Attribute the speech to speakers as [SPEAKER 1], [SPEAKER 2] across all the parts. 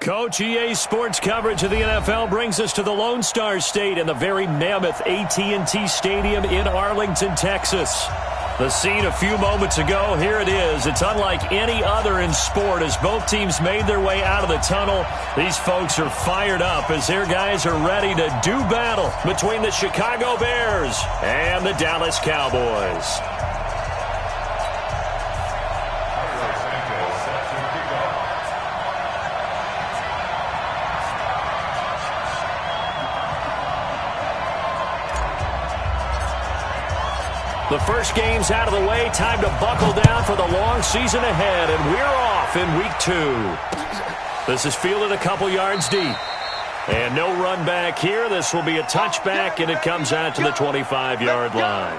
[SPEAKER 1] Coach, EA Sports coverage of the NFL brings us to the Lone Star State in the very mammoth AT&T Stadium in Arlington, Texas. The scene a few moments ago, here it is. It's unlike any other in sport as both teams made their way out of the tunnel. These folks are fired up as their guys are ready to do battle between the Chicago Bears and the Dallas Cowboys. The first game's out of the way. Time to buckle down for the long season ahead, and we're off in week 2. This is fielded a couple yards deep. And no run back here. This will be a touchback, and it comes out to the 25-yard line.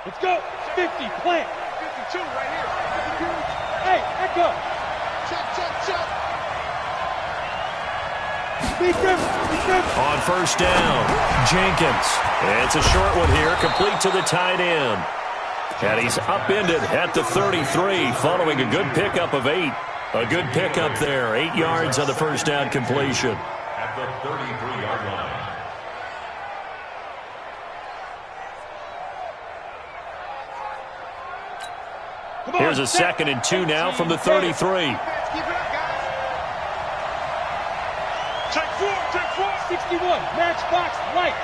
[SPEAKER 2] Let's go. 50, plant. 52 right here. Hey, echo. Check. Speak him.
[SPEAKER 1] On first down, Jenkins. It's a short one here, complete to the tight end. And he's upended at the 33 following a good pickup of 8. A good pickup there, 8 yards on the first down completion.
[SPEAKER 3] At the 33-yard line.
[SPEAKER 1] Here's a 2nd and 2 now from the 33.
[SPEAKER 2] Take 4. 61. Matchbox lights.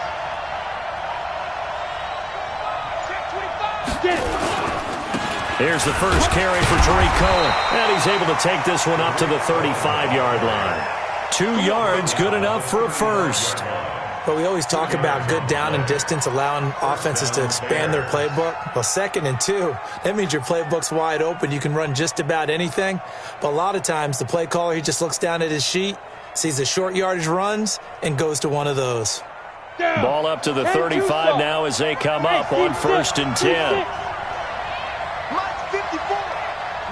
[SPEAKER 1] Here's the first carry for Tariq Cohen. And he's able to take this one up to the 35-yard line. 2 yards, good enough for a first.
[SPEAKER 4] But we always talk about good down and distance, allowing offenses to expand their playbook. Well, 2nd and 2, that means your playbook's wide open. You can run just about anything. But a lot of times, the play caller, he just looks down at his sheet, sees the short yardage runs, and goes to one of those.
[SPEAKER 1] Ball up to the 35 now as they come up on 1st and 10.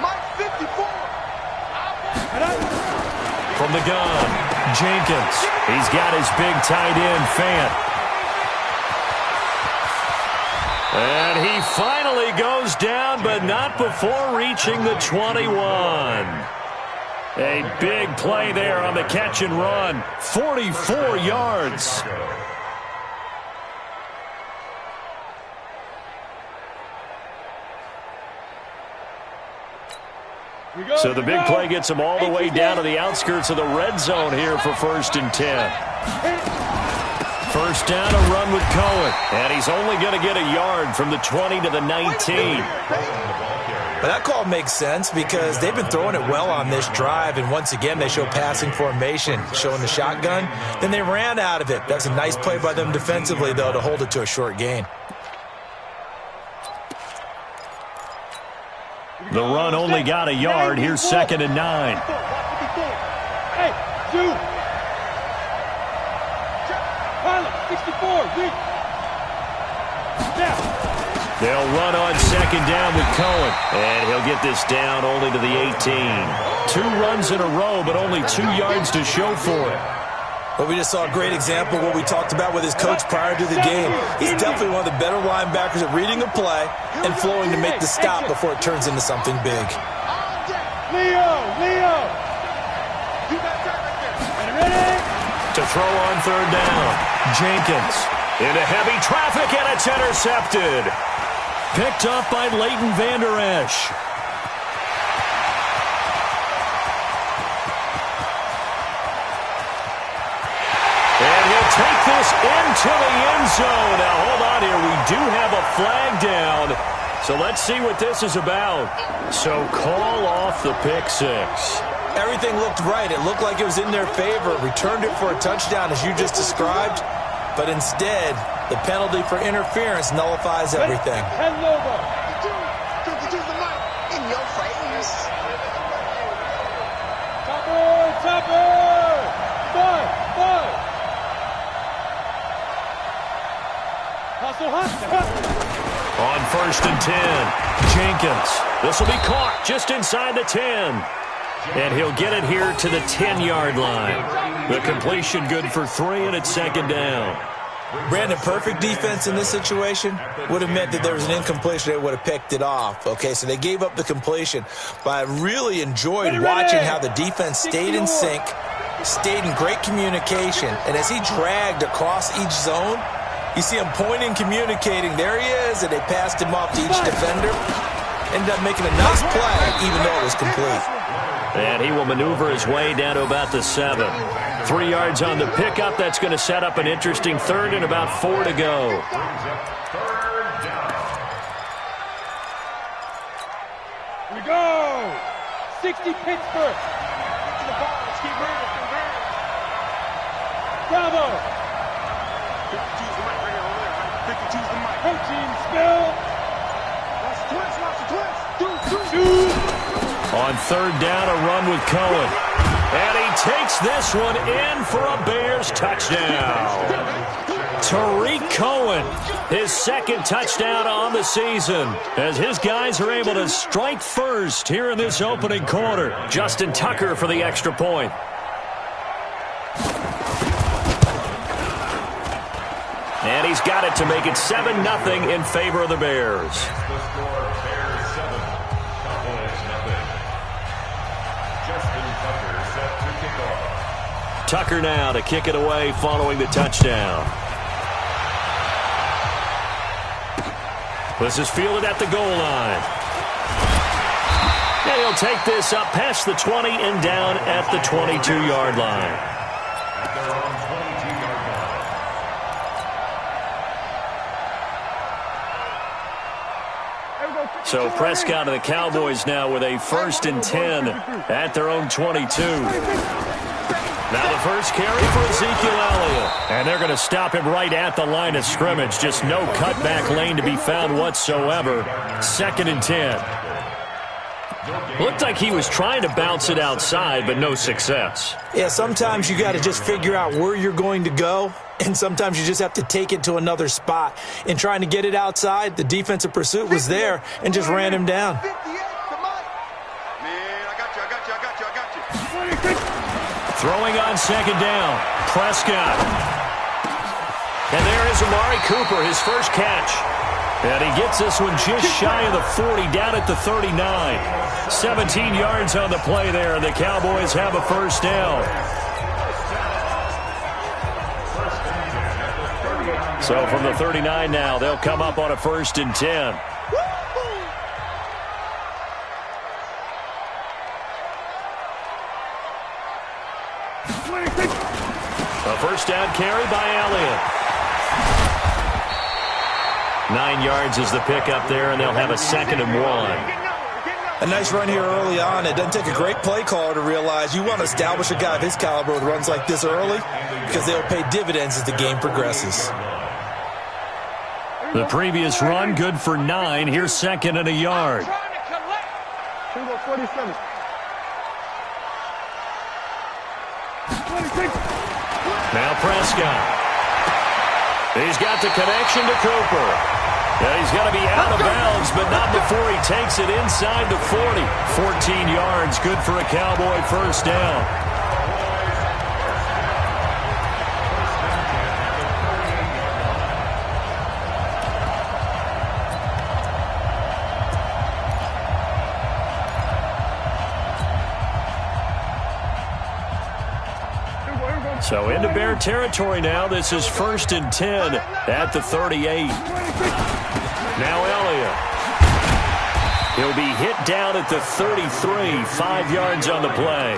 [SPEAKER 2] Mike 54.
[SPEAKER 1] From the gun, Jenkins. He's got his big tight end, Fant. And he finally goes down, but not before reaching the 21. A big play there on the catch and run. 44 yards. So the big play gets him all the way down to the outskirts of the red zone here for 1st and 10. First down, a run with Cohen. And he's only going to get a yard from the 20 to the 19.
[SPEAKER 4] But that call makes sense because they've been throwing it well on this drive, and once again they show passing formation, showing the shotgun. Then they ran out of it. That's a nice play by them defensively, though, to hold it to a short gain.
[SPEAKER 1] The run only got a yard. Here's 2nd and 9.
[SPEAKER 2] Hey, 2. 64.
[SPEAKER 1] They'll run on 2nd down with Cohen. And he'll get this down only to the 18. 2 runs in a row, but only 2 yards to show for it.
[SPEAKER 4] But we just saw a great example of what we talked about with his coach prior to the game. He's definitely one of the better linebackers at reading a play and flowing to make the stop before it turns into something big.
[SPEAKER 2] Leo.
[SPEAKER 1] To throw on third down. Jenkins into heavy traffic, and it's intercepted. Picked up by Leighton Vander Esch. And he'll take this into the end zone. Now, hold on here. We do have a flag down. So let's see what this is about. So call off the pick six.
[SPEAKER 4] Everything looked right. It looked like it was in their favor. Returned it for a touchdown, as you just described. But instead, the penalty for interference nullifies everything.
[SPEAKER 2] Head over.
[SPEAKER 5] In your face.
[SPEAKER 2] Topper. Five. Hustle.
[SPEAKER 1] On 1st and 10, Jenkins. This will be caught just inside the 10. And he'll get it here to the 10-yard line. The completion good for 3, and it's 2nd down.
[SPEAKER 4] Brandon, perfect defense in this situation would have meant that there was an incompletion. They would have picked it off. Okay, so they gave up the completion. But I really enjoyed watching how the defense stayed in sync, stayed in great communication. And as he dragged across each zone, you see him pointing, communicating. There he is, and they passed him off to each defender. Ended up making a nice play, even though it was complete.
[SPEAKER 1] And he will maneuver his way down to about the 7. 3 yards on the pickup. That's going to set up an interesting 3rd and about 4 to go.
[SPEAKER 2] Here we go. 60 Pittsburgh. To the ball. Let's keep moving. Bravo. 52's the mic right here, over there. 52's the mic. Coaching spill. Lots of twist. Two.
[SPEAKER 1] On 3rd down, a run with Cohen. And he takes this one in for a Bears touchdown. Tariq Cohen, his 2nd touchdown on the season, as his guys are able to strike first here in this opening quarter. Justin Tucker for the extra point. And he's got it to make it 7-0 in favor of the Bears. Tucker now to kick it away following the touchdown. This is fielded at the goal line. And he'll take this up past the 20 and down at the 22-yard line. So Prescott and the Cowboys now with a 1st and 10 at their own 22. Now the first carry for Ezekiel Elliott. And they're going to stop him right at the line of scrimmage. Just no cutback lane to be found whatsoever. 2nd and 10. Looked like he was trying to bounce it outside, but no success.
[SPEAKER 4] Yeah, sometimes you got to just figure out where you're going to go. And sometimes you just have to take it to another spot. In trying to get it outside, the defensive pursuit was there and just ran him down.
[SPEAKER 1] Throwing on 2nd down, Prescott. And there is Amari Cooper, his first catch. And he gets this one just shy of the 40, down at the 39. 17 yards on the play there, and the Cowboys have a 1st down. So from the 39 now, they'll come up on a 1st and 10. A 1st down carry by Elliott. 9 yards is the pickup there, and they'll have a 2nd and 1.
[SPEAKER 4] A nice run here early on. It doesn't take a great play caller to realize you want to establish a guy of his caliber with runs like this early because they'll pay dividends as the game progresses.
[SPEAKER 1] The previous run good for 9. Here's 2nd and a yard.
[SPEAKER 2] 47.
[SPEAKER 1] Now Prescott. He's got the connection to Cooper. And he's going to be out of bounds, but not before he takes it inside the 40. 14 yards, good for a Cowboy 1st down. So into Bear territory now. This is 1st and 10 at the 38. Now Elliott. He'll be hit down at the 33, 5 yards on the play.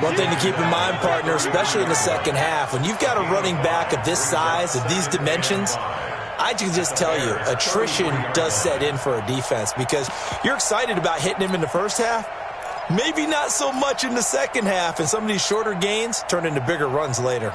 [SPEAKER 4] One thing to keep in mind, partner, especially in the second half, when you've got a running back of this size, of these dimensions, I can just tell you, attrition does set in for a defense because you're excited about hitting him in the first half. Maybe not so much in the second half, and some of these shorter gains turn into bigger runs later.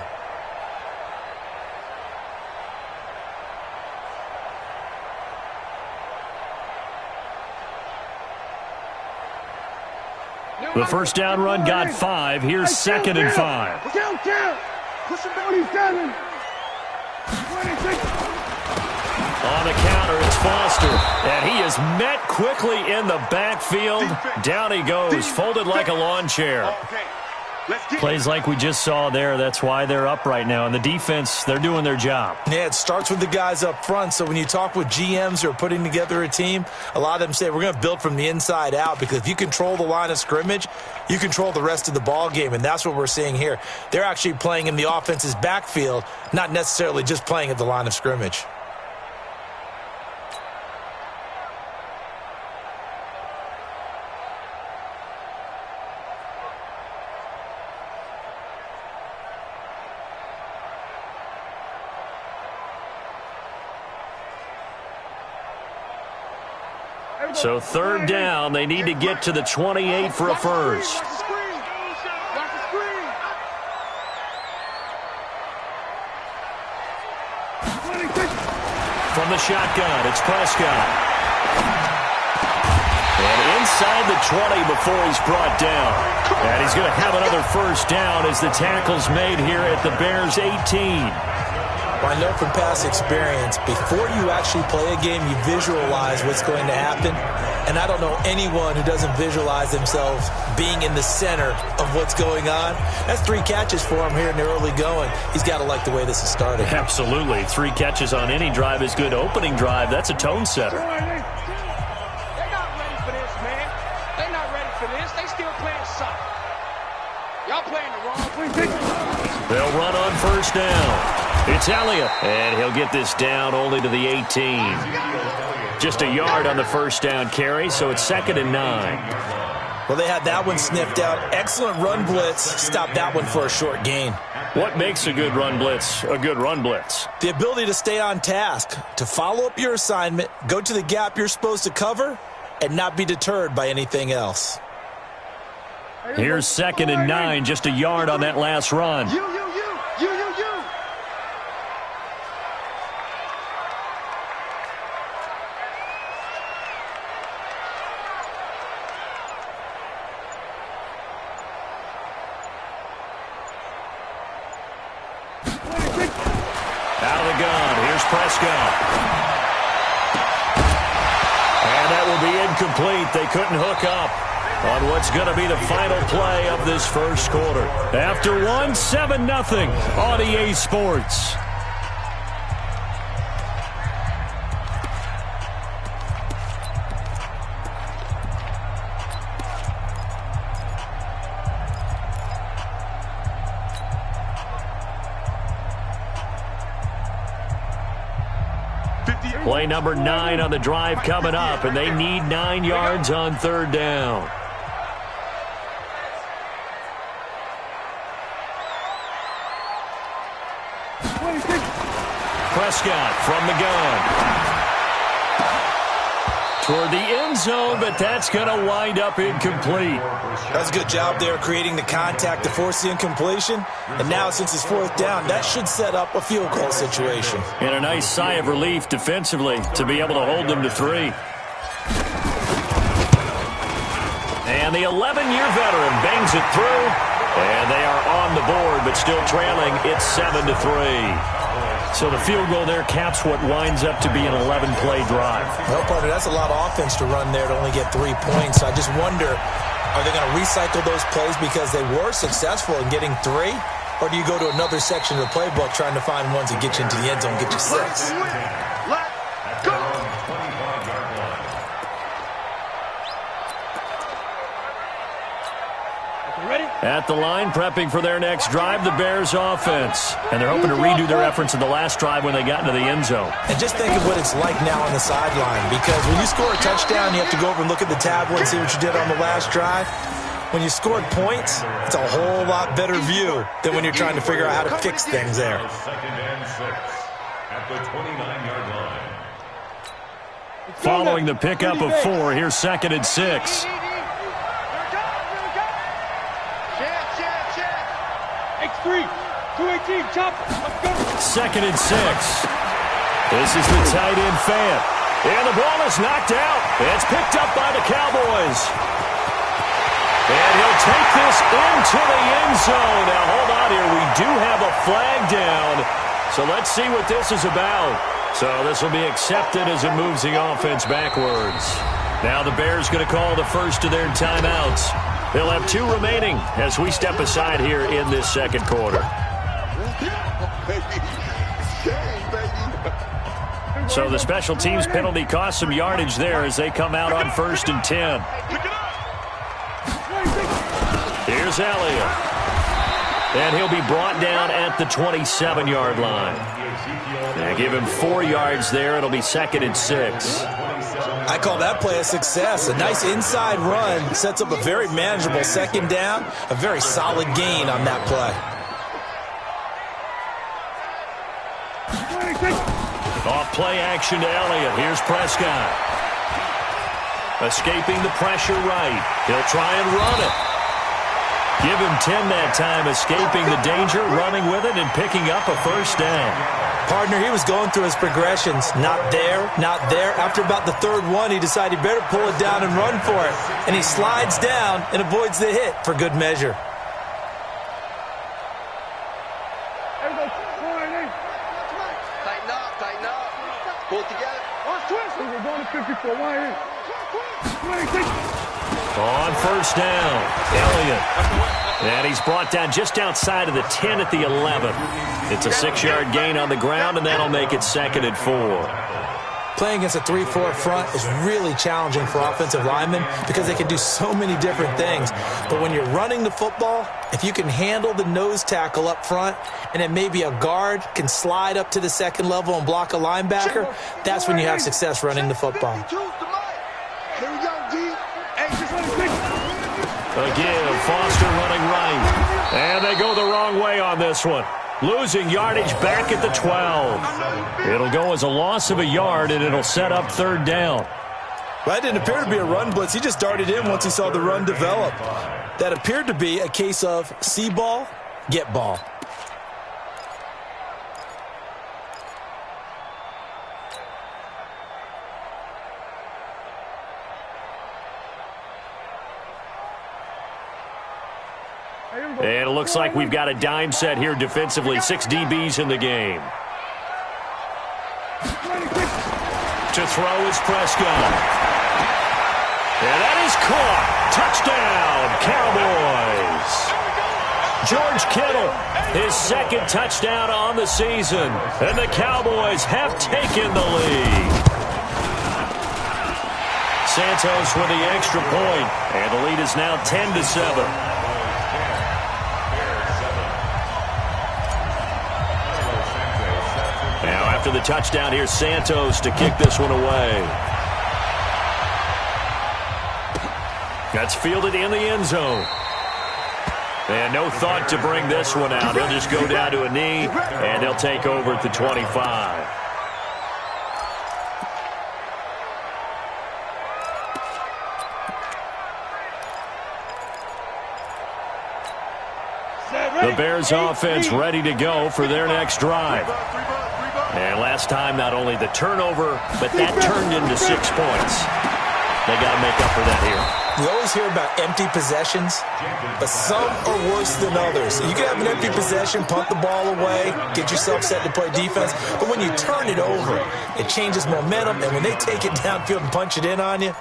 [SPEAKER 1] The first down run got 5. Here's 2nd and 5.
[SPEAKER 2] Push him down, he's down.
[SPEAKER 1] On the counter, it's Foster. And he is met quickly in the backfield. Down he goes, folded like a lawn chair. Plays like we just saw there. That's why they're up right now. And the defense, they're doing their job.
[SPEAKER 4] Yeah, it starts with the guys up front. So when you talk with GMs who are putting together a team, a lot of them say we're going to build from the inside out because if you control the line of scrimmage, you control the rest of the ball game. And that's what we're seeing here. They're actually playing in the offense's backfield, not necessarily just playing at the line of scrimmage.
[SPEAKER 1] So 3rd down, they need to get to the 28 for a first. From the shotgun, it's Prescott. And inside the 20 before he's brought down. And he's going to have another first down as the tackle's made here at the Bears' 18.
[SPEAKER 4] Well, I know from past experience, before you actually play a game, you visualize what's going to happen. And I don't know anyone who doesn't visualize themselves being in the center of what's going on. That's 3 catches for him here in the early going. He's got to like the way this is starting.
[SPEAKER 1] Absolutely. 3 catches on any drive is good. Opening drive, that's a tone setter.
[SPEAKER 2] They're not ready for this, man. They're not ready for this. They still playing soccer. Y'all playing the wrong thing.
[SPEAKER 1] They'll run on first down. It's Elliott, and he'll get this down only to the 18. Just a yard on the first down carry, so it's 2nd and 9.
[SPEAKER 4] Well, they had that one sniffed out. Excellent run blitz. Stop that one for a short gain.
[SPEAKER 1] What makes a good run blitz a good run blitz?
[SPEAKER 4] The ability to stay on task, to follow up your assignment, go to the gap you're supposed to cover, and not be deterred by anything else.
[SPEAKER 1] Here's 2nd and 9, just a yard on that last run.
[SPEAKER 2] You.
[SPEAKER 1] Out of the gun, here's Prescott. And that will be incomplete. They couldn't hook up on what's going to be the final play of this first quarter. After 7-0 on EA Sports. Play number 9 on the drive coming up, and they need 9 yards on 3rd down. Prescott from the gun. Toward the end zone, but that's going to wind up incomplete.
[SPEAKER 4] That's a good job there creating the contact to force the incompletion. And now, since it's 4th down, that should set up a field goal situation.
[SPEAKER 1] And a nice sigh of relief defensively to be able to hold them to 3. And the 11-year veteran bangs it through. And they are on the board, but still trailing. It's 7-3. So the field goal there caps what winds up to be an 11-play drive.
[SPEAKER 4] Well, partner, that's a lot of offense to run there to only get 3 points. So I just wonder, are they going to recycle those plays because they were successful in getting 3? Or do you go to another section of the playbook trying to find ones that get you into the end zone and get you 6?
[SPEAKER 2] Let's go.
[SPEAKER 1] At the line, prepping for their next drive, the Bears offense. And they're hoping to redo their efforts in the last drive when they got into the end zone.
[SPEAKER 4] And just think of what it's like now on the sideline, because when you score a touchdown, you have to go over and look at the tablet and see what you did on the last drive. When you scored points, it's a whole lot better view than when you're trying to figure out how to fix things there.
[SPEAKER 3] Second and 6 at the 29-yard line.
[SPEAKER 1] Following the pickup of 4, here's second and 6.
[SPEAKER 2] X3, 218, chopper. Let's go.
[SPEAKER 1] Second and 6. This is the tight end Fant. And the ball is knocked out. It's picked up by the Cowboys. And he'll take this into the end zone. Now, hold on here. We do have a flag down. So let's see what this is about. So this will be accepted as it moves the offense backwards. Now the Bears going to call the first of their timeouts. They'll have 2 remaining as we step aside here in this second quarter. So the special teams penalty cost some yardage there as they come out on 1st and 10. Here's Elliott. And he'll be brought down at the 27-yard line. Now give him 4 yards there. It'll be 2nd and 6.
[SPEAKER 4] I call that play a success. A nice inside run sets up a very manageable second down. A very solid gain on that play.
[SPEAKER 1] Off play action to Elliott. Here's Prescott. Escaping the pressure right. He'll try and run it. Give him 10 that time, escaping the danger, running with it, and picking up a first down.
[SPEAKER 4] Partner, he was going through his progressions. Not there, not there. After about the 3rd one, he decided he better pull it down and run for it. And he slides down and avoids the hit for good measure.
[SPEAKER 2] Tighten up. Pull it together. Watch twist. We're going to 54. Why here?
[SPEAKER 1] On first down, Elliott. And he's brought down just outside of the 10 at the 11. It's a 6-yard gain on the ground, and that'll make it 2nd and 4.
[SPEAKER 4] Playing against a 3-4 front is really challenging for offensive linemen because they can do so many different things. But when you're running the football, if you can handle the nose tackle up front and then maybe a guard can slide up to the 2nd level and block a linebacker, that's when you have success running the football.
[SPEAKER 1] Again, Foster running right. And they go the wrong way on this one. Losing yardage back at the 12. It'll go as a loss of a yard, and it'll set up 3rd down.
[SPEAKER 4] Well, that didn't appear to be a run blitz. He just darted in once he saw the run develop. That appeared to be a case of see ball, get ball.
[SPEAKER 1] And it looks like we've got a dime set here defensively. 6 DBs in the game. To throw is Prescott. And that is caught. Touchdown, Cowboys. George Kittle, his 2nd touchdown on the season. And the Cowboys have taken the lead. Santos with the extra point. And the lead is now 10-7. After the touchdown, here's Santos to kick this one away. That's fielded in the end zone. And no thought to bring this one out. He'll just go down to a knee, and they'll take over at the 25. The Bears offense ready to go for their next drive. And last time, not only the turnover, but that turned into 6 points. They got to make up for that here.
[SPEAKER 4] We always hear about empty possessions, but some are worse than others. You can have an empty possession, punt the ball away, get yourself set to play defense, but when you turn it over, it changes momentum, and when they take it downfield and punch it in on you,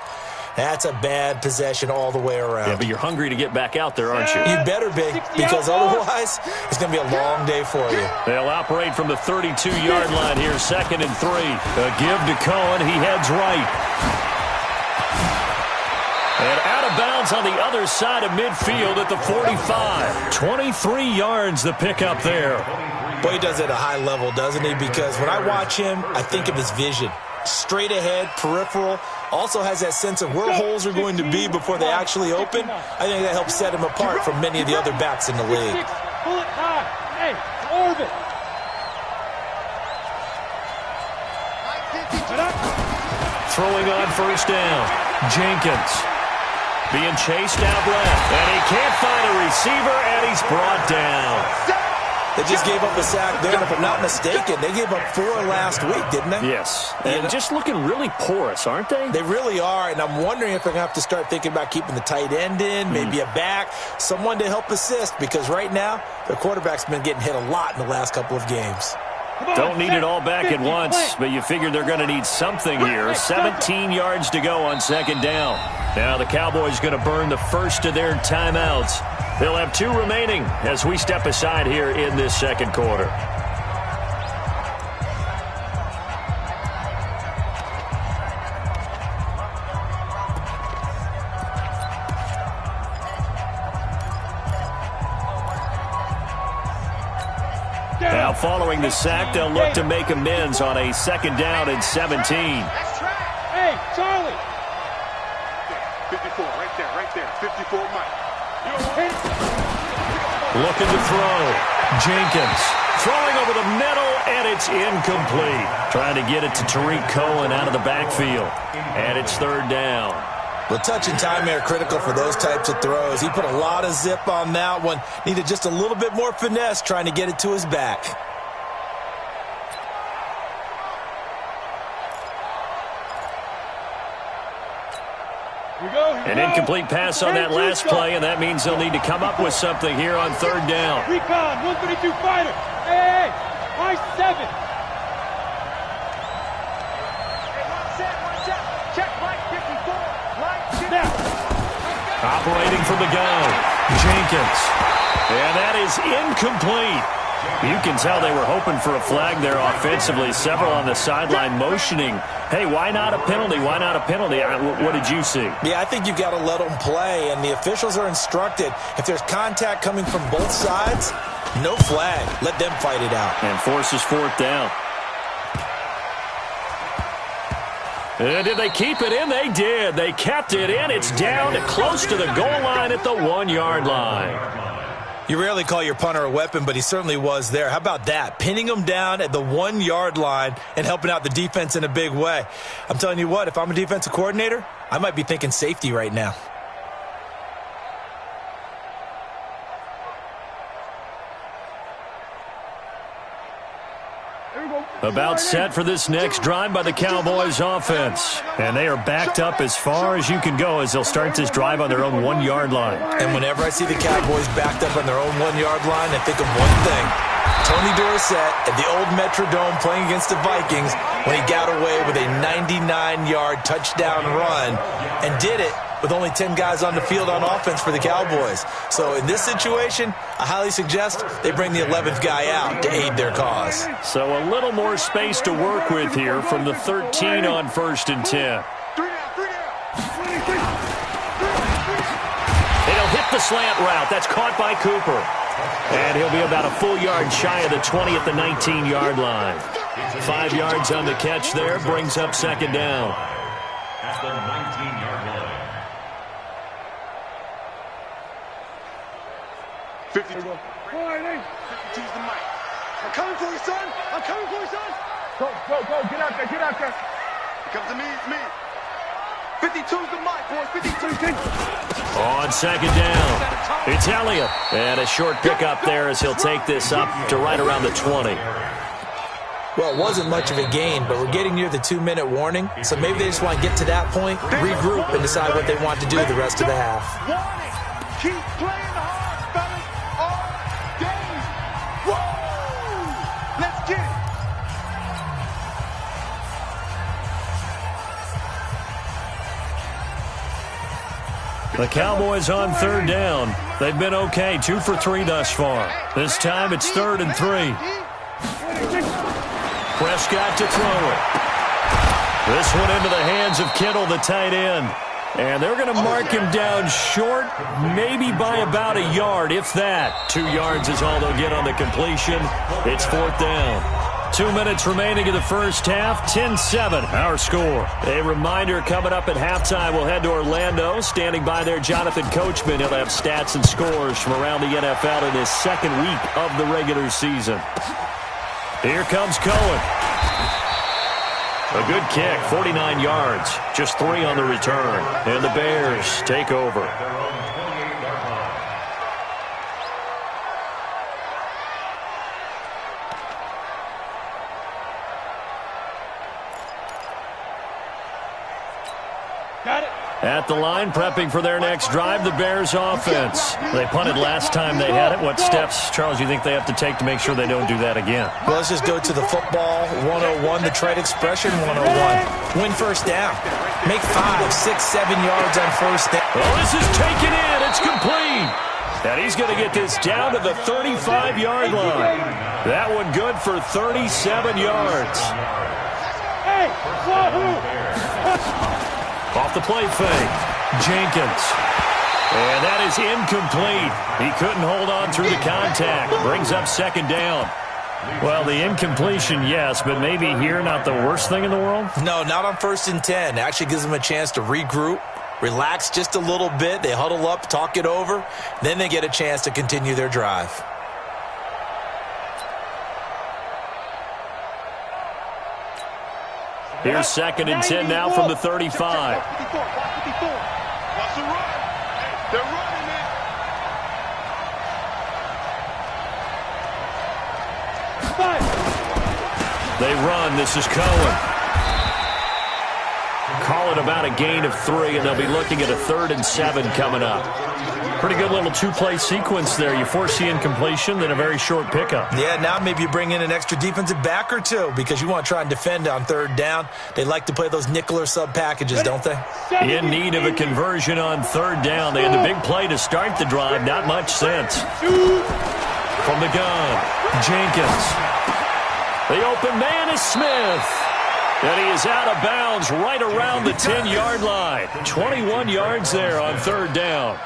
[SPEAKER 4] that's a bad possession all the way around.
[SPEAKER 1] Yeah, but you're hungry to get back out there, aren't you?
[SPEAKER 4] You better be, because otherwise it's going to be a long day for you.
[SPEAKER 1] They'll operate from the 32-yard line here, 2nd and 3. A give to Cohen. He heads right. And out of bounds inbounds on the other side of midfield at the 45. 23 yards the pickup there.
[SPEAKER 4] Boy, he does it at a high level, doesn't he? Because when I watch him, I think of his vision. Straight ahead, peripheral, also has that sense of where holes are going to be before they actually open. I think that helps set him apart from many of the other backs in the league.
[SPEAKER 2] Pull it high. Hey, orbit.
[SPEAKER 1] Throwing on first down. Jenkins being chased out left. And he can't find a receiver, and he's brought down.
[SPEAKER 4] They just gave up a sack there, and if I'm not mistaken, they gave up 4 last week, didn't they?
[SPEAKER 1] Yes. And just looking really porous, aren't they?
[SPEAKER 4] They really are, and I'm wondering if they're going to have to start thinking about keeping the tight end in, maybe a back, someone to help assist, because right now, their quarterback's been getting hit a lot in the last couple of games.
[SPEAKER 1] Don't need it all back at once, but you figure they're going to need something here. 17 yards to go on second down. Now the Cowboys going to burn the first of their timeouts. They'll have 2 remaining as we step aside here in this second quarter. Now following the sack, they'll look to make amends on a second down and 17.
[SPEAKER 2] Hey, Charlie. 54, right there. 54, Mike.
[SPEAKER 1] Looking to throw. Jenkins throwing over the middle, and it's incomplete. Trying to get it to Tariq Cohen out of the backfield. And it's third down.
[SPEAKER 4] Well, touch and timing are critical for those types of throws. He put a lot of zip on that one. Needed just a little bit more finesse trying to get it to his back.
[SPEAKER 2] An
[SPEAKER 1] incomplete pass on that last play, and that means they'll need to come up with something here on third down.
[SPEAKER 2] Recon, 132 fighter. Hey, high 7. Check right 54. Right 54.
[SPEAKER 1] Operating from the gun, Jenkins. And that is incomplete. You can tell they were hoping for a flag there offensively. Several on the sideline motioning. Hey, why not a penalty? Why not a penalty? What did you see?
[SPEAKER 4] Yeah, I think you got to let them play, and the officials are instructed. If there's contact coming from both sides, no flag. Let them fight it out.
[SPEAKER 1] And forces fourth down. And did they keep it in? They did. They kept it in. It's down close to the goal line at the 1-yard line.
[SPEAKER 4] You rarely call your punter a weapon, but he certainly was there. How about that? Pinning him down at the 1-yard line and helping out the defense in a big way. I'm telling you what, if I'm a defensive coordinator, I might be thinking safety right now.
[SPEAKER 1] About set for this next drive by the Cowboys offense. And they are backed up as far as you can go as they'll start this drive on their own 1-yard line.
[SPEAKER 4] And whenever I see the Cowboys backed up on their own 1-yard line, I think of one thing. Tony Dorsett at the old Metrodome playing against the Vikings when he got away with a 99-yard touchdown run and did it with only 10 guys on the field on offense for the Cowboys. So in this situation, I highly suggest they bring the 11th guy out to aid their cause.
[SPEAKER 1] So a little more space to work with here from the 13 on 1st and 10. It'll hit the slant route. That's caught by Cooper. And he'll be about a full yard shy of the 20 at the 19-yard line. 5 yards on the catch there, brings up second down.
[SPEAKER 3] At the 19-yard line.
[SPEAKER 2] 52's the mic. I'm coming for you, son. I'm coming for you, son. Go. Get out there. Come to me. It's me. 52's the mic, boys. 52.
[SPEAKER 1] On second down, it's Elliott. And a short pickup there as he'll take this up to right around the 20.
[SPEAKER 4] Well, it wasn't much of a gain, but we're getting near the 2-minute warning, so maybe they just want to get to that point, regroup, and decide what they want to do the rest of the half.
[SPEAKER 2] Keep playing hard, fellas. All game. Woo! Let's get it.
[SPEAKER 1] The Cowboys on third down. They've been okay, 2 for 3 thus far. This time it's 3rd and 3. Prescott to throw it. This one into the hands of Kittle, the tight end. And they're going to mark him down short, maybe by about a yard, if that. 2 yards is all they'll get on the completion. It's 4th down. 2 minutes remaining in the first half. 10-7, our score. A reminder coming up at halftime, we'll head to Orlando. Standing by there, Jonathan Coachman. He'll have stats and scores from around the NFL in his second week of the regular season. Here comes Cohen. A good kick, 49 yards. Just 3 on the return. And the Bears take over. At the line, prepping for their next drive, the Bears offense. They punted last time they had it. What steps, Charles, do you think they have to take to make sure they don't do that again?
[SPEAKER 4] Well, let's just go to the football 101, the trade expression 101. Win first down. Make 5, 6, 7 yards on first down.
[SPEAKER 1] Well, this is taken in. It's complete. And he's going to get this down to the 35-yard line. That one good for 37 yards.
[SPEAKER 2] Hey, wahoo!
[SPEAKER 1] Off the play fake, Jenkins. And that is incomplete. He couldn't hold on through the contact. Brings up 2nd down. Well, the incompletion, yes, but maybe here not the worst thing in the world?
[SPEAKER 4] No, not on 1st and 10. Actually gives them a chance to regroup, relax just a little bit. They huddle up, talk it over. Then they get a chance to continue their drive.
[SPEAKER 1] Here's 2nd and 10 now from the 35.
[SPEAKER 2] Watch the run. They're running it.
[SPEAKER 1] They run. This is Cohen. Call it about a gain of 3, and they'll be looking at a 3rd and 7 coming up. Pretty good little 2-play sequence there. You force the incompletion, then a very short pickup.
[SPEAKER 4] Yeah, now maybe you bring in an extra defensive back or 2 because you want to try and defend on 3rd down. They like to play those nickel or sub packages, don't they?
[SPEAKER 1] In need of a conversion on 3rd down. They had the big play to start the drive. Not much sense. From the gun, Jenkins. The open man is Smith. And he is out of bounds right around the 10-yard line. 21 yards there on 3rd down.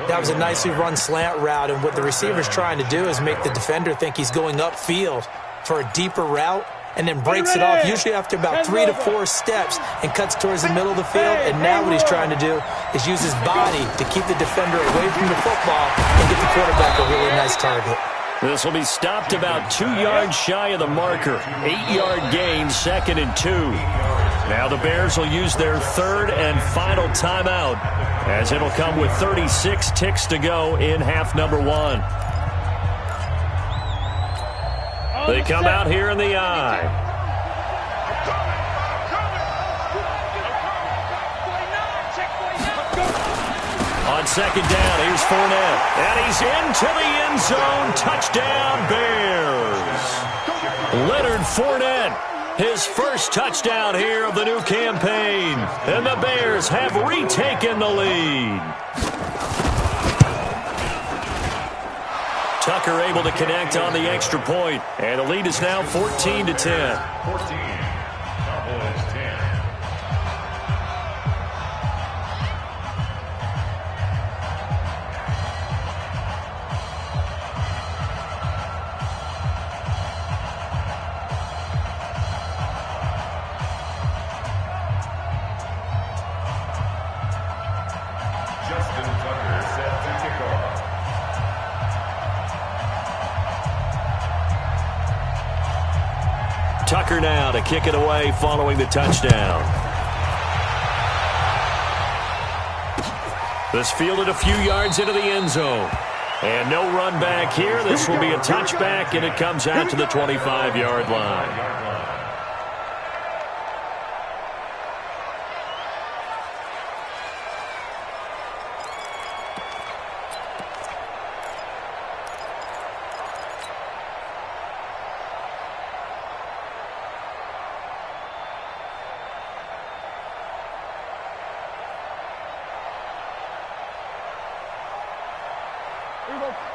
[SPEAKER 4] That was a nicely run slant route, and what the receiver's trying to do is make the defender think he's going upfield for a deeper route and then breaks it off, usually after about 3 to 4 steps, and cuts towards the middle of the field. And now what he's trying to do is use his body to keep the defender away from the football and get the quarterback a really nice target.
[SPEAKER 1] This will be stopped about 2 yards shy of the marker. 8-yard gain, 2nd and 2. Now the Bears will use their 3rd and final timeout, as it'll come with 36 ticks to go in half number 1. They come out here in the I. On 2nd down, here's Fournette. And he's into the end zone. Touchdown, Bears. Leonard Fournette, his first touchdown here of the new campaign. And the Bears have retaken the lead. Tucker able to connect on the extra point. And the lead is now 14-10.
[SPEAKER 3] 14. Cowboys 10.
[SPEAKER 1] Tucker now to kick it away following the touchdown. This fielded a few yards into the end zone. And no run back here. This will be a touchback, and it comes out to the 25-yard line.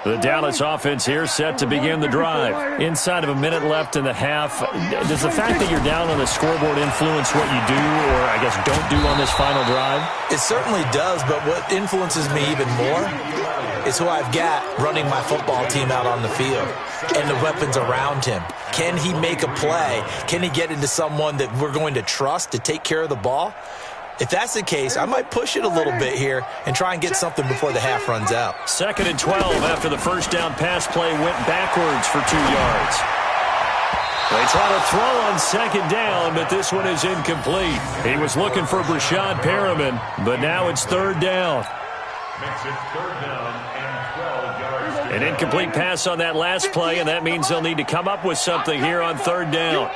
[SPEAKER 1] The Dallas offense here set to begin the drive. Inside of a minute left in the half, does the fact that you're down on the scoreboard influence what you do or, I guess, don't do on this final drive?
[SPEAKER 4] It certainly does, but what influences me even more is who I've got running my football team out on the field and the weapons around him. Can he make a play? Can he get into someone that we're going to trust to take care of the ball? If that's the case, I might push it a little bit here and try and get something before the half runs out.
[SPEAKER 1] 2nd and 12 after the first down pass play went backwards for 2 yards. They try to throw on 2nd down, but this one is incomplete. He was looking for Brashad Perriman, but now it's 3rd down.
[SPEAKER 3] Makes it 3rd down and 12 yards.
[SPEAKER 1] An incomplete pass on that last play, and that means they'll need to come up with something here on 3rd down.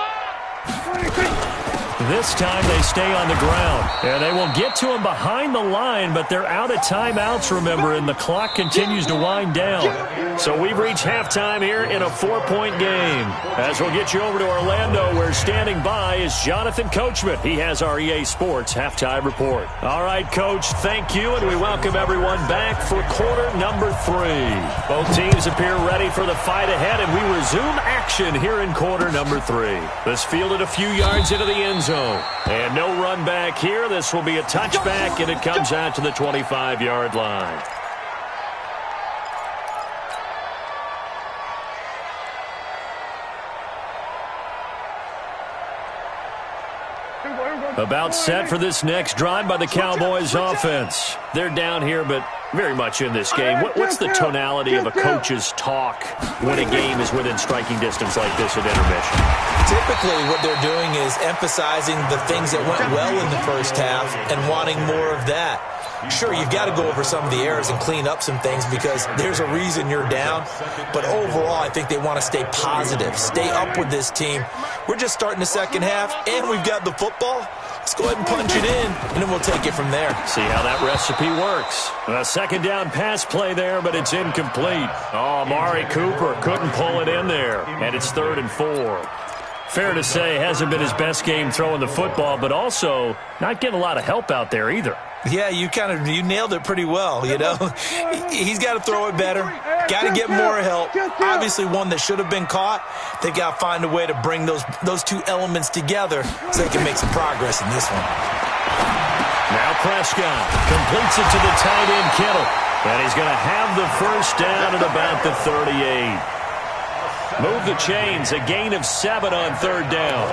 [SPEAKER 1] This time they stay on the ground. And they will get to him behind the line, but they're out of timeouts, remember, and the clock continues to wind down. So we've reached halftime here in a 4-point game. As we'll get you over to Orlando, where standing by is Jonathan Coachman. He has our EA Sports halftime report. All right, Coach, thank you, and we welcome everyone back for quarter number 3. Both teams appear ready for the fight ahead, and we resume action here in quarter number 3. This fielded a few yards into the end zone. And no run back here. This will be a touchback, and it comes out to the 25-yard line. About set for this next drive by the Cowboys offense. They're down here, but very much in this game. What's the tonality of a coach's talk when a game is within striking distance like this at intermission?
[SPEAKER 4] Typically, what they're doing is emphasizing the things that went well in the first half and wanting more of that. Sure, you've got to go over some of the errors and clean up some things because there's a reason you're down. But overall, I think they want to stay positive, stay up with this team. We're just starting the second half, and we've got the football. Let's go ahead and punch it in, and then we'll take it from there.
[SPEAKER 1] See how that recipe works. A 2nd down pass play there, but it's incomplete. Oh, Amari Cooper couldn't pull it in there, and it's 3rd and 4. Fair to say, hasn't been his best game throwing the football, but also not getting a lot of help out there either.
[SPEAKER 4] Yeah, you nailed it pretty well, you know. He's got to throw it better, got to get more help. Obviously one that should have been caught. They've got to find a way to bring those two elements together so they can make some progress in this one.
[SPEAKER 1] Now Prescott completes it to the tight end Kittle, and he's going to have the first down at about the 38. Move the chains, a gain of 7 on 3rd down.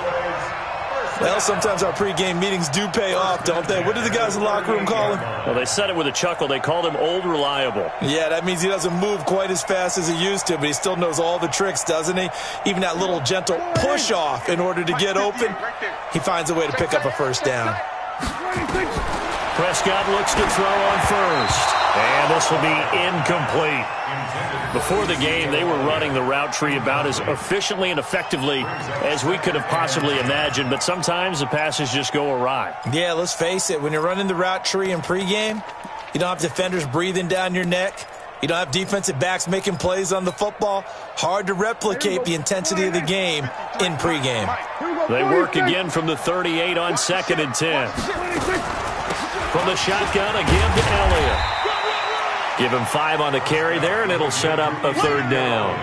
[SPEAKER 4] Well, sometimes our pregame meetings do pay off, don't they? What do the guys in the locker room call him?
[SPEAKER 1] Well, they said it with a chuckle. They called him Old Reliable.
[SPEAKER 4] Yeah, that means he doesn't move quite as fast as he used to, but he still knows all the tricks, doesn't he? Even that little gentle push-off in order to get open, he finds a way to pick up a first down.
[SPEAKER 1] Prescott looks to throw on first, and this will be incomplete. Before the game, they were running the route tree about as efficiently and effectively as we could have possibly imagined, but sometimes the passes just go awry.
[SPEAKER 4] Yeah, let's face it. When you're running the route tree in pregame, you don't have defenders breathing down your neck. You don't have defensive backs making plays on the football. Hard to replicate the intensity of the game in pregame.
[SPEAKER 1] They work again from the 38 on 2nd and 10. From the shotgun, a give to Elliott. Give him 5 on the carry there, and it'll set up a 3rd down.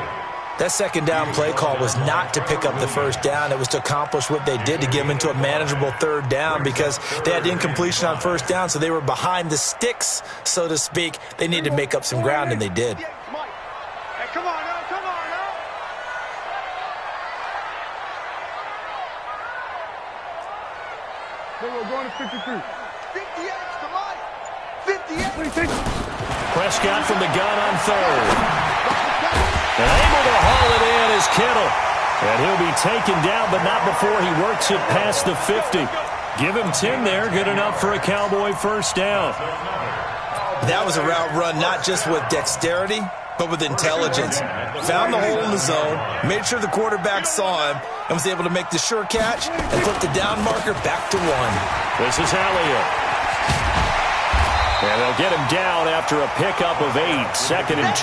[SPEAKER 4] That 2nd down play call was not to pick up the first down. It was to accomplish what they did, to get them into a manageable 3rd down because they had incompletion on first down, so they were behind the sticks, so to speak. They needed to make up some ground, and they did.
[SPEAKER 2] Hey, come on now, come on now. We're going to 53. 58, come on. 58.
[SPEAKER 1] Prescott from the gun on 3rd. And able to haul it in is Kittle. And he'll be taken down, but not before he works it past the 50. Give him 10 there. Good enough for a Cowboy first down.
[SPEAKER 4] That was a route run not just with dexterity, but with intelligence. Found the hole in the zone, made sure the quarterback saw him, and was able to make the sure catch and put the down marker back to 1.
[SPEAKER 1] This is Elliott. And they'll get him down after a pickup of 8, 2nd and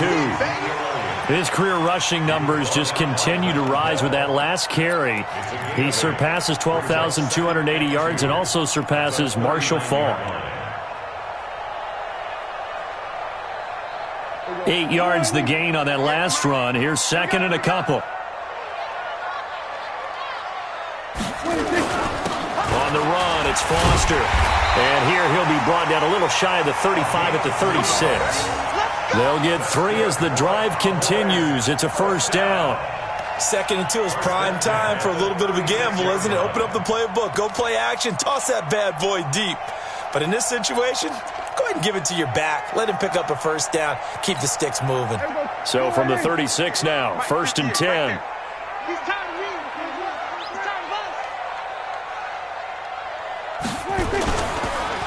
[SPEAKER 1] 2. His career rushing numbers just continue to rise with that last carry. He surpasses 12,280 yards and also surpasses Marshall Faulk. 8 yards the gain on that last run. Here's second and a couple. On the run, it's Foster. And here he'll be brought down a little shy of the 35 at the 36. They'll get 3 as the drive continues. It's a first down.
[SPEAKER 4] 2nd and 2 is prime time for a little bit of a gamble, isn't it? Open up the playbook, go play action, toss that bad boy deep. But in this situation, go ahead and give it to your back. Let him pick up a first down. Keep the sticks moving.
[SPEAKER 1] So from the 36 now, 1st and 10.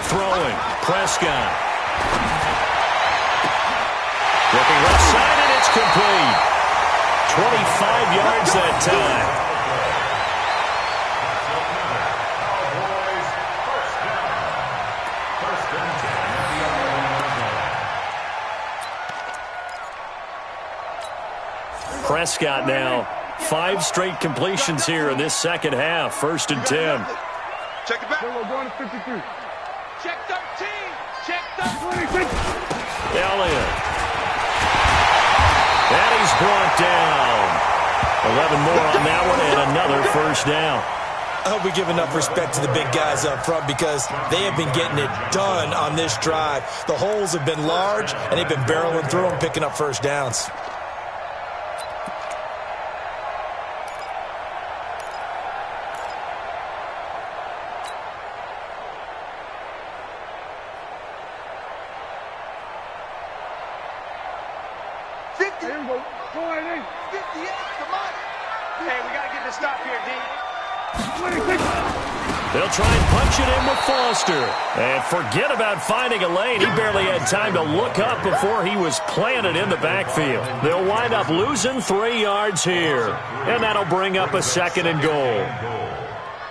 [SPEAKER 1] Throwing, Prescott. Looking left side, and it's complete. 25 yards that time. Prescott now, 5 straight completions here in this second half. 1st and 10.
[SPEAKER 2] Check it back. We're going to 53. Check 13. Check 13.
[SPEAKER 1] Elliott. And he's brought down. 11 more on that one and another first down.
[SPEAKER 4] I hope we give enough respect to the big guys up front because they have been getting it done on this drive. The holes have been large, and they've been barreling through them, picking up first downs.
[SPEAKER 1] They'll try and punch it in with Foster. And forget about finding a lane. He barely had time to look up before he was planted in the backfield. They'll wind up losing 3 yards here. And that'll bring up a 2nd and goal.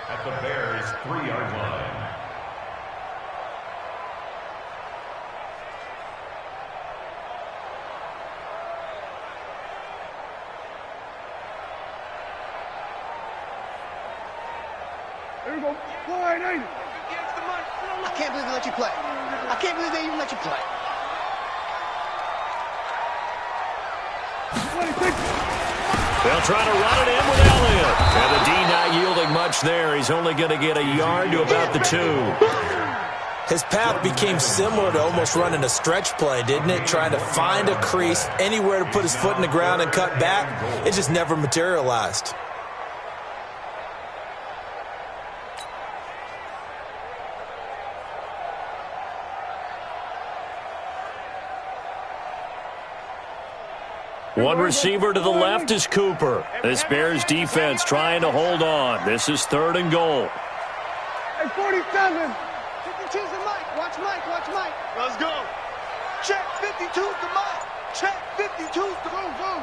[SPEAKER 3] At the Bears' 3-yard line.
[SPEAKER 2] I can't believe they let you play. I can't believe they even let you play.
[SPEAKER 1] They'll try to run it in with Elliott. And the D not yielding much there. He's only going to get a yard to about the 2.
[SPEAKER 4] His path became similar to almost running a stretch play, didn't it? Trying to find a crease, anywhere to put his foot in the ground and cut back. It just never materialized.
[SPEAKER 1] One receiver to the left is Cooper. This Bears defense trying to hold on. This is 3rd and goal.
[SPEAKER 2] Hey, 47. 52's the Mike. Watch Mike. Watch Mike. Let's go. Check 52's the Mike. Check 52's the boom.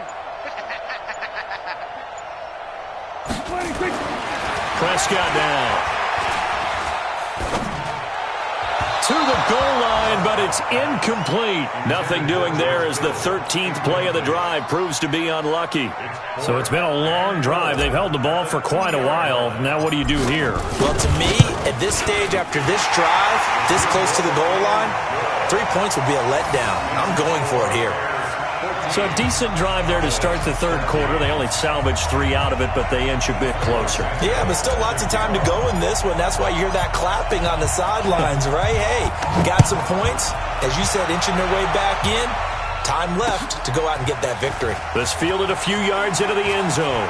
[SPEAKER 1] Prescott down. To the goal line, but it's incomplete. Nothing doing there as the 13th play of the drive proves to be unlucky. So it's been a long drive. They've held the ball for quite a while. Now what do you do here?
[SPEAKER 4] Well, to me, at this stage after this drive, this close to the goal line, 3 points would be a letdown. I'm going for it here.
[SPEAKER 1] So a decent drive there to start the 3rd quarter. They only salvaged 3 out of it, but they inch a bit closer.
[SPEAKER 4] Yeah, but still lots of time to go in this one. That's why you hear that clapping on the sidelines, right? Hey, got some points. As you said, inching their way back in. Time left to go out and get that victory.
[SPEAKER 1] This fielded a few yards into the end zone.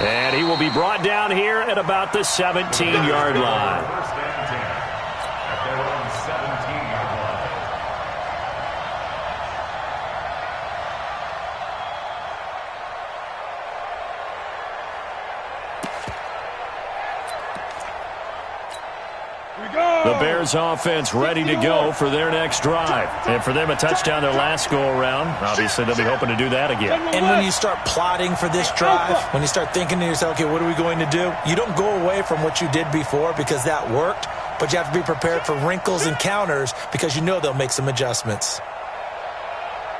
[SPEAKER 1] And he will be brought down here at about the 17-yard line.
[SPEAKER 3] First and 10 at their own 17-yard line.
[SPEAKER 1] The Bears offense ready to go for their next drive. And for them, a touchdown their last go-around. Obviously, they'll be hoping to do that again.
[SPEAKER 4] And when you start plotting for this drive, when you start thinking to yourself, okay, what are we going to do? You don't go away from what you did before because that worked, but you have to be prepared for wrinkles and counters because you know they'll make some adjustments.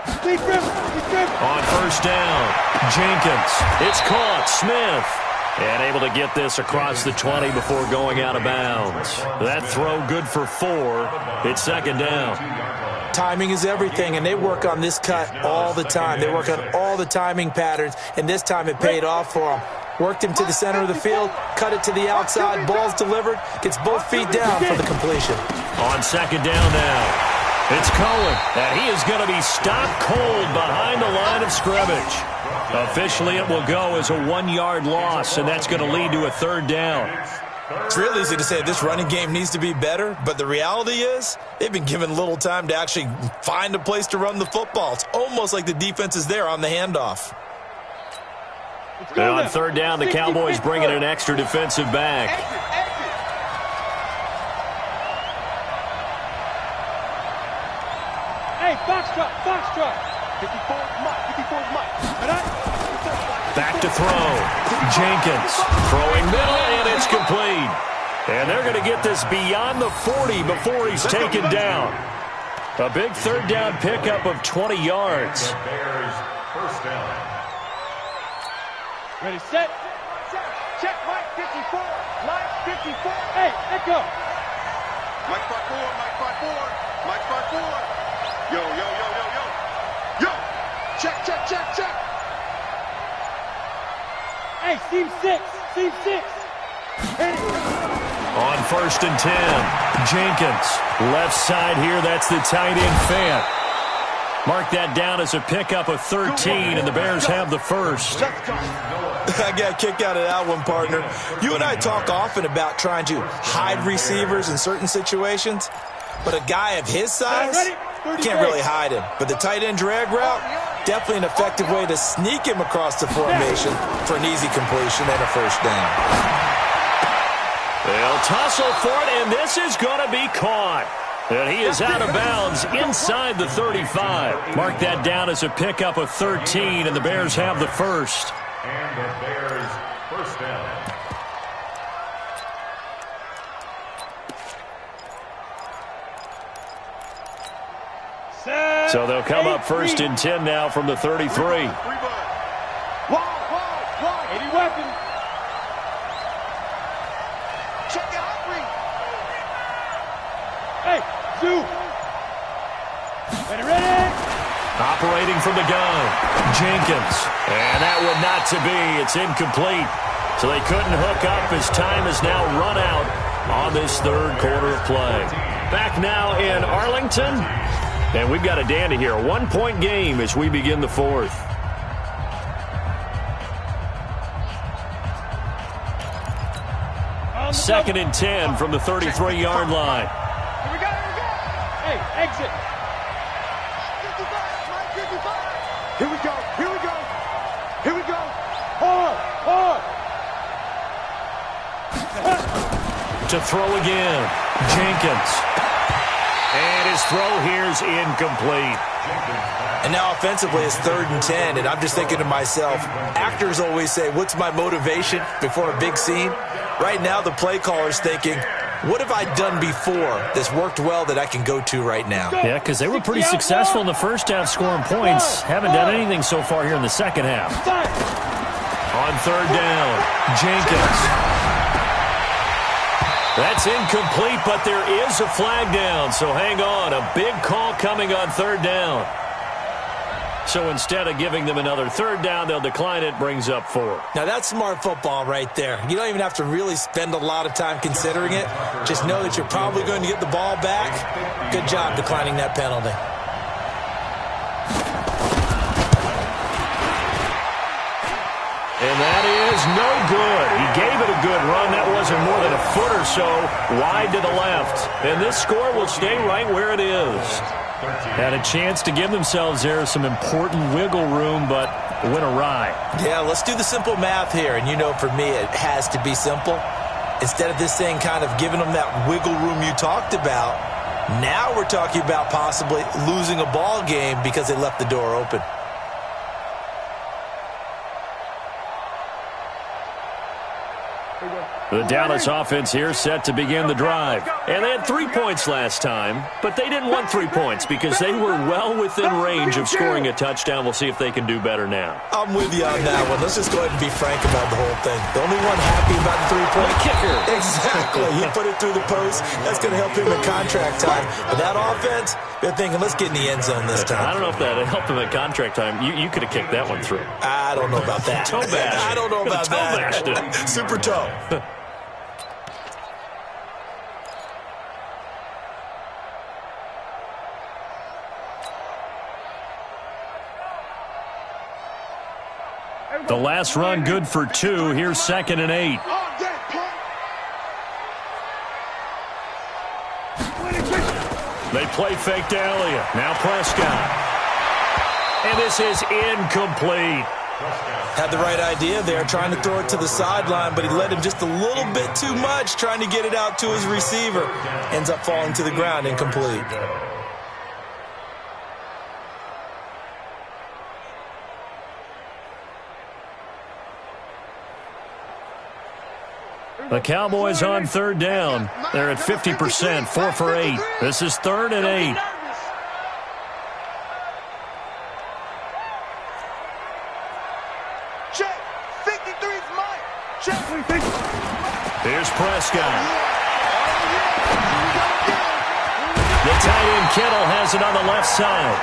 [SPEAKER 1] On first down, Jenkins. It's caught. Smith. And able to get this across the 20 before going out of bounds. That throw good for 4. It's second down.
[SPEAKER 4] Timing is everything, and they work on this cut all the time. They work on all the timing patterns, and this time it paid off for them. Worked him to the center of the field, cut it to the outside, ball's delivered, gets both feet down for the completion.
[SPEAKER 1] On second down now. It's Cohen, and he is going to be stopped cold behind the line of scrimmage. Officially, it will go as a 1-yard loss, and that's going to lead to a third down.
[SPEAKER 4] It's real easy to say this running game needs to be better, but the reality is they've been given little time to actually find a place to run the football. It's almost like the defense is there on the handoff.
[SPEAKER 1] And on third down, the Cowboys bring in an extra defensive back.
[SPEAKER 2] Hey, Foxtrot. 54's Mike.
[SPEAKER 1] Back to throw. Jenkins throwing middle, and it's complete. And they're going to get this beyond the 40 before he's taken down. A big third down pickup of 20 yards.
[SPEAKER 3] First down.
[SPEAKER 2] Ready, set. Check, Mike 54. Mike 54. Hey, let go. Mike 54. Mike 54. Yo. Check. Hey, seam 6. Hey.
[SPEAKER 1] On first and 10, Jenkins. Left side here, that's the tight end Fant. Mark that down as a pickup of 13, and the Bears have the first.
[SPEAKER 4] I got a kick out of that one, partner. You and I talk often about trying to hide receivers in certain situations, but a guy of his size can't really hide him. But the tight end drag route, definitely an effective way to sneak him across the formation for an easy completion and a first down.
[SPEAKER 1] They'll tussle for it, and this is going to be caught. And he is out of bounds inside the 35. Mark that down as a pickup of 13, and the Bears have the first.
[SPEAKER 3] And the Bears first down.
[SPEAKER 1] So they'll come up first and 10 now from the 33.
[SPEAKER 2] Wide. 80 weapon. Check out 3. Hey, 2. Ready.
[SPEAKER 1] Operating from the gun, Jenkins. And that would not to be. It's incomplete. So they couldn't hook up as time is now run out on this third quarter of play. Back now in Arlington. And we've got a dandy here. A 1-point game as we begin the fourth. Second and 10 from the 33-yard line.
[SPEAKER 2] Here we go. Hey, exit. 55. Here we go. Hard.
[SPEAKER 1] To throw again, Jenkins. And his throw here is incomplete.
[SPEAKER 4] And now offensively it's third and 10, and I'm just thinking to myself, actors always say, what's my motivation before a big scene? Right now the play caller's thinking, what have I done before that's worked well that I can go to right now?
[SPEAKER 1] Yeah, because they were pretty successful in the first half scoring points. Haven't done anything so far here in the second half. On third down, Jenkins. That's incomplete, but there is a flag down, so hang on. A big call coming on third down. So instead of giving them another third down, they'll decline it, brings up 4.
[SPEAKER 4] Now that's smart football right there. You don't even have to really spend a lot of time considering it. Just know that you're probably going to get the ball back. Good job declining that penalty.
[SPEAKER 1] And that is no good. He gave it a good run. That wasn't more than a foot or so wide to the left. And this score will stay right where it is. Had a chance to give themselves there some important wiggle room, but went awry.
[SPEAKER 4] Yeah, let's do the simple math here. And you know, for me, it has to be simple. Instead of this thing kind of giving them that wiggle room you talked about, now we're talking about possibly losing a ball game because they left the door open.
[SPEAKER 2] Here we go.
[SPEAKER 1] The Dallas offense here set to begin the drive. And they had 3 points last time, but they didn't want 3 points because they were well within range of scoring a touchdown. We'll see if they can do better now.
[SPEAKER 4] I'm with you on that one. Let's just go ahead and be frank about the whole thing. The only one happy about the three-point
[SPEAKER 1] kicker.
[SPEAKER 4] Exactly. He put it through the post. That's going to help him in contract time. But that offense, they're thinking, let's get in the end zone this time.
[SPEAKER 1] I don't know if that helped him at contract time. You could have kicked that one through.
[SPEAKER 4] I don't know about that.
[SPEAKER 1] Toe bash.
[SPEAKER 4] I don't know about
[SPEAKER 1] toe bashed it.
[SPEAKER 4] Super toe.
[SPEAKER 1] The last run good for 2. Here's 2nd and 8. They play fake to Elliott. Now Prescott. And this is incomplete.
[SPEAKER 4] Had the right idea there, trying to throw it to the sideline, but he led him just a little bit too much, trying to get it out to his receiver. Ends up falling to the ground, incomplete.
[SPEAKER 1] The Cowboys on 3rd down. They're at 50%, 4 for 8. This is 3rd and 8.
[SPEAKER 2] Check. 53's Mike. Check.
[SPEAKER 1] Here's Prescott. The tight end Kittle has it on the left side.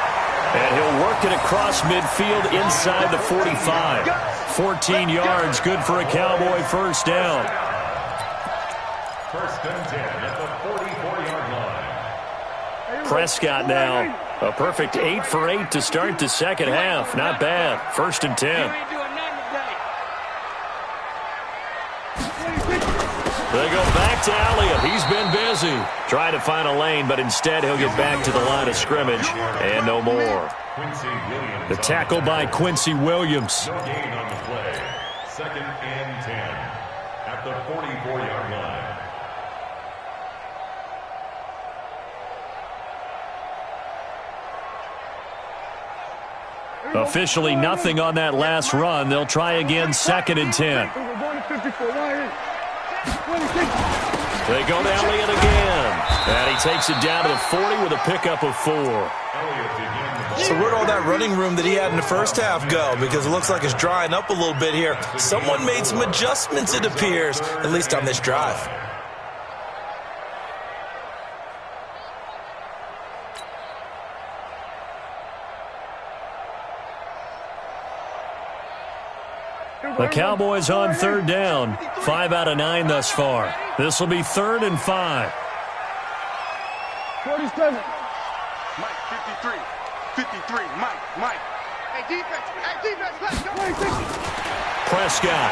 [SPEAKER 1] And he'll work it across midfield inside the 45. 14 yards, good for a Cowboy first down.
[SPEAKER 3] First and 10 at the 44-yard line.
[SPEAKER 1] Prescott now. A perfect 8 for 8 to start the second half. Not bad. 1st and 10. They go back to Elliott. He's been busy trying to find a lane, but instead he'll get back to the line of scrimmage and no more. The tackle by Quincy Williams.
[SPEAKER 3] No gain on the play. 2nd and 10 at the 44-yard line.
[SPEAKER 1] Officially nothing on that last run. They'll try again 2nd and 10. They go to Elliott again. And he takes it down to the 40 with a pickup of 4.
[SPEAKER 4] So where'd all that running room that he had in the first half go? Because it looks like it's drying up a little bit here. Someone made some adjustments, it appears, at least on this drive.
[SPEAKER 1] The Cowboys on 3rd down. 5 out of 9 thus far. This will be 3rd and 5.
[SPEAKER 2] 47. Mike, 53. 53. Mike. Hey, defense, let's go.
[SPEAKER 1] Prescott.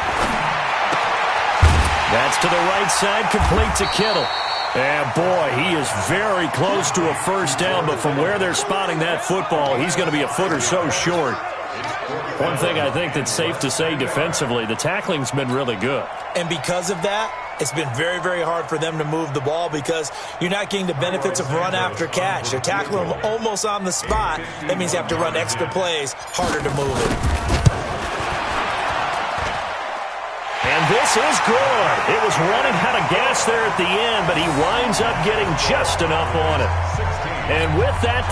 [SPEAKER 1] That's to the right side, complete to Kittle. And boy, he is very close to a first down, but from where they're spotting that football, he's going to be a foot or so short. One thing I think that's safe to say defensively, the tackling's been really good.
[SPEAKER 4] And because of that, it's been very, very hard for them to move the ball because you're not getting the benefits of run after catch. They're tackling them almost on the spot. That means you have to run extra plays, harder to move it.
[SPEAKER 1] And this is good. It was running out of gas there at the end, but he winds up getting just enough on it. And with that, they